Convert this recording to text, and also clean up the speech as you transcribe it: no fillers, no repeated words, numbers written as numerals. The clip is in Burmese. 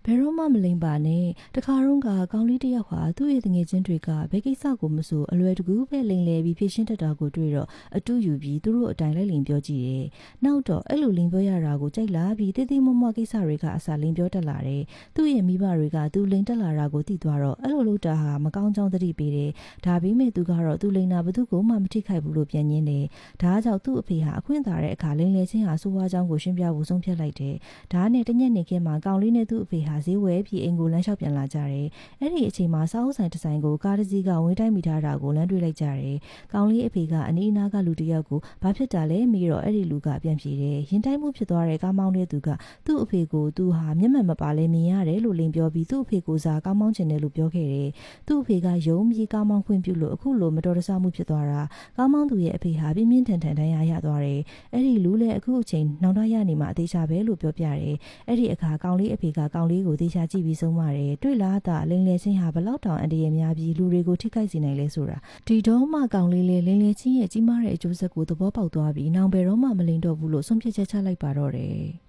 ဘယ်တော့မှမလိမ်ပါနဲ့တခါတော့ကကောင်းလေးတစ်ယောက်ဟာသူ့ရဲ့တငယ်ချင်းတွေကဘယ်ကိစ္စကိုမဆိုအလွယ်တကူပဲလိမ်လည်ပြီးဖြေရှင်းတတ်တာကိုတွေ့တော့အတူယူပြီးသူတို့အတိုင်းလိုက်လိမ်ပြောကြည့်တယ်။နောက်တော့အဲ့လိုလိမ်ပြောရတာကိုကြိုက်လာပြီးတေးသေးမွမွကိစ္စတွေကအစားလိမ်ပြောတတ်လာတယ်။သူ့ရဲ့မိဘတွေကသူလိမ်တက်လာတာကိုသိသွားတော့အဲ့လိုလုပ်တာဟာမကောင်းကြောင်းသတိပေးတယ်။ဒါပေမဲ့သူကတော့သူလိမ်တာဘသူ့ကိုမှမထိခိုက်ဘူးလို့ပြန်ညင်းတယ်။ဒါကြောင့်သူ့အဖေဟာအခွင့်သာတဲ့အခါလိမ်လည်ခြင်းဟာဆိုးဝါးကြောင်းကိုရှင်းပြဖို့ဆုံးဖြတ်လိုက်တယ်။ဒါနဲ့တညက်နေခင်းမှာကောင်လေးနဲ့သူ့အဖေဟာဈေးဝယ်ပြီးအိမ်ကိုလမ်းလျှောက်ပြန်လာကြတယ်။အဲ့ဒီအချိန်မှာစားအုပ်ဆိုင်တစ်ဆိုင်ကိုကားတစ်စီးကဝင်တိုက်မိထားတာကိုလမ်းတွေ့လိုက်ကြတယ်။ကောင်လေးအဖေကအနီးအနားကလူတစ်ယောက်ကိုဘာဖြစ်တာလဲမေးတော့အဲ့ဒီလူကပြန်ပြေတယ်။ရင်တိုက်မှုဖြစ်သွားတဲ့ကားမောင်းတဲ့သူကသူ့အဖေကိုသူဟာမျက်မှန်မပါလဲမြင်ရတယ်လို့လိမ်ပြောပြီးသူ့အဖေကိုစားကားမောင်းချင်တယ်လို့ပြောခဲ့တယ်။သူ့အဖေကယုံပြီးကားမောင်းခွင့်ပြုလို့အခုလိုမတော်တဆမှုဖြစ်သွားတာကားမောင်းသူရဲ့အဖေဟာပြင်းပြင်းထန်ထန်ဒဏ်ရာရသွားတယ်။အဲ့ဒီလူလည်းအခုအချိန်နှောင်တရနေမှာအသေးချပဲလို့ပြောပြတယ်။အဲ့ဒီအခါကောင်လေးအဖေကကောင်လေးကိုသေချာကြည့်ပြီးဆုံးမတယ်။တွေ့လားတာလိမ်လည်ခြင်းဟာဘလောက်တောင်အန္တရာယ်များပြီးလူတွေကိုထိခိုက်စေနိုင်လဲဆိုတာဒီတော့မှကောင်လေးလေးလိမ်လည်ခြင်းရဲ့ကြီးမားတဲ့အကျိုးဆက်ကိုသဘောပေါက်သွားပြီးနောင်ဘယ်တော့မှမလိမ်တော့ဘူးလို့ဆုံးဖြတ်ချက်ချလိုက်ပါတော့တယ်။